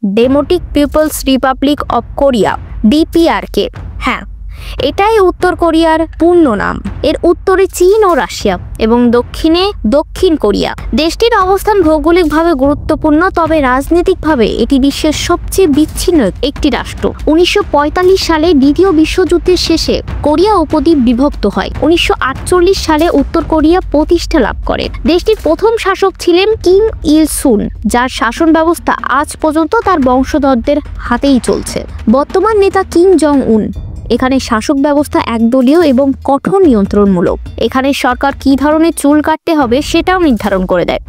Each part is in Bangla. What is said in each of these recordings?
Democratic People's Republic of Korea, DPRK. হ্যাঁ, এটাই উত্তর কোরিয়ার পূর্ণ নাম। এর উত্তরে চীন ও রাশিয়া এবং দক্ষিণে দক্ষিণ কোরিয়া। দেশটির অবস্থান ভৌগোলিকভাবে গুরুত্বপূর্ণ, তবে রাজনৈতিকভাবে এটি বিশ্বের সবচেয়ে বিচ্ছিন্ন একটি রাষ্ট্র। 1945 সালে দ্বিতীয় বিশ্বযুদ্ধের শেষে কোরিয়া উপদ্বীপ বিভক্ত হয়। 1948 সালে উত্তর কোরিয়া প্রতিষ্ঠা লাভ করে। দেশটির প্রথম শাসক ছিলেন কিম ইল সুন, যার শাসন ব্যবস্থা আজ পর্যন্ত তার বংশধরদের হাতেই চলছে। বর্তমান নেতা কিম জং উন। এখানে শাসক ব্যবস্থা একদলীয় এবং কঠোর নিয়ন্ত্রণমূলক। এখানে সরকার কী ধরনের চুল কাটতে হবে সেটাও নির্ধারণ করে দেয়।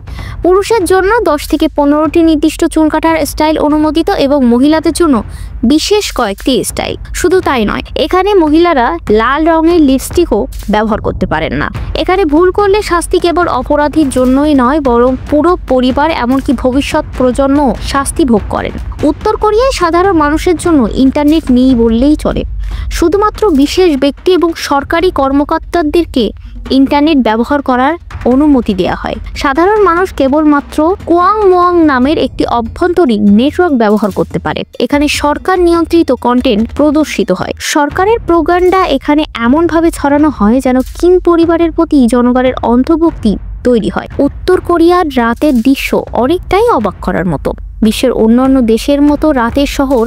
পুরুষের জন্য 10 থেকে 15টি নির্দিষ্ট চুল কাটার স্টাইল অনুমোদিত এবং মহিলাদের জন্য বিশেষ কয়েকটি স্টাইল। শুধু তাই নয়, এখানে মহিলারা লাল রঙের লিপস্টিকও ব্যবহার করতে পারেন না। এখানে ভুল করলে শাস্তি কেবল অপরাধীর জন্যই নয়, বরং পুরো পরিবার এমনকি ভবিষ্যৎ প্রজন্ম শাস্তি ভোগ করেন। উত্তর কোরিয়ায় সাধারণ মানুষের জন্য ইন্টারনেট নেই বললেই চলে। শুধুমাত্র বিশেষ ব্যক্তি এবং সরকারি কর্মকর্তাদেরকে ইন্টারনেট ব্যবহার করার অনুমতি দেওয়া হয়। সাধারণ মানুষ কেবলমাত্র কোয়াংমোয়াং নামের একটি অভ্যন্তরীণ নেটওয়ার্ক ব্যবহার করতে পারে। এখানে সরকার নিয়ন্ত্রিত কন্টেন্ট প্রদর্শিত হয়। সরকারের প্রোপাগান্ডা এখানে এমনভাবে ছড়ানো হয় যেন কিম পরিবারের প্রতি জনগণের অন্তর্ভুক্তি তৈরি হয়। উত্তর কোরিয়ার রাতের দৃশ্য অনেকটাই অবাক করার মতো। বিশ্বের অন্যান্য দেশের মতো রাতের শহর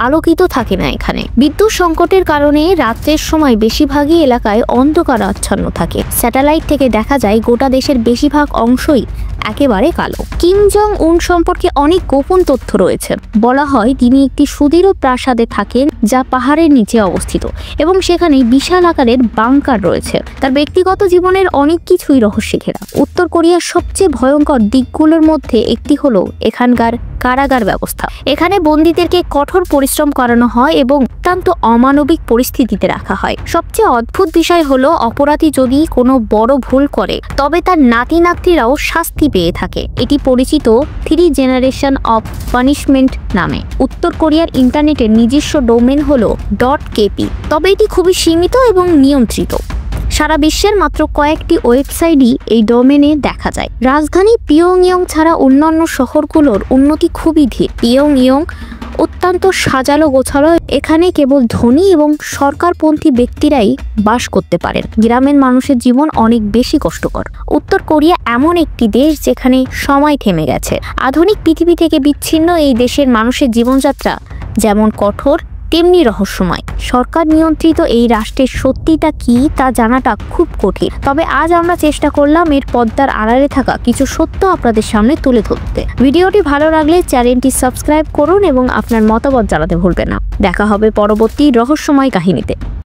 আলোকিত থাকে না এখানে। বিদ্যুৎ সংকটের কারণে রাত্রের সময় বেশিরভাগই এলাকায় অন্ধকার আচ্ছন্ন থাকে। স্যাটেলাইট থেকে দেখা যায় গোটা দেশের বেশিরভাগ অংশই একেবারে কালো। কিম জং উন সম্পর্কে অনেক গোপন তথ্য রয়েছে। বলা হয় তিনি একটি সুদৃঢ় প্রাসাদে থাকেন যা পাহাড়ের নিচে অবস্থিত এবং সেখানে বিশাল আকারের বাংকার রয়েছে। তার ব্যক্তিগত জীবনের অনেক কিছুই রহস্যে ঘেরা। উত্তর কোরিয়ার সবচেয়ে ভয়ঙ্কর দিকগুলোর মধ্যে একটি হলো এখানকার কারাগার ব্যবস্থা। এখানে বন্দীদেরকে কঠোর পরিশ্রম করানো হয় এবং অত্যন্ত অমানবিক পরিস্থিতিতে রাখা হয়। সবচেয়ে অদ্ভুত বিষয় হলো অপরাধী যদি কোনো বড় ভুল করে তবে তার নাতি নাতনিরাও শাস্তি পেয়ে থাকে। এটি পরিচিত 3 জেনারেশন অফ পানিশমেন্ট নামে। উত্তর কোরিয়ার ইন্টারনেটের নিজস্ব ডোমেন হলো .kp, তবে এটি খুবই সীমিত এবং নিয়ন্ত্রিত। সারা বিশ্বের মাত্র কয়েকটি ওয়েবসাইটই এই ডোমেনে দেখা যায়। রাজধানী পিয়ংইয়ং ছাড়া অন্যান্য শহরগুলোর উন্নতি খুবই ধীর। পিয়ংইয়ং অত্যন্ত সাজালো গোছালো। এখানে কেবল ধনী এবং সরকারপন্থী ব্যক্তিরাই বাস করতে পারেন। গ্রামের মানুষের জীবন অনেক বেশি কষ্টকর। উত্তর কোরিয়া এমন একটি দেশ যেখানে সময় থেমে গেছে। আধুনিক পৃথিবী থেকে বিচ্ছিন্ন এই দেশের মানুষের জীবনযাত্রা যেমন কঠোর তেমনি রহস্যময়। সরকার নিয়ন্ত্রিত এই রাষ্ট্রের সত্যিটা কি তা জানাটা খুব কঠিন, তবে আজ আমরা চেষ্টা করলাম এর পর্দার আড়ালে থাকা কিছু সত্য আপনাদের সামনে তুলে ধরতে। ভিডিওটি ভালো লাগলে চ্যানেলটি সাবস্ক্রাইব করুন এবং আপনার মতামত জানাতে ভুলবেন না। দেখা হবে পরবর্তী রহস্যময় কাহিনীতে।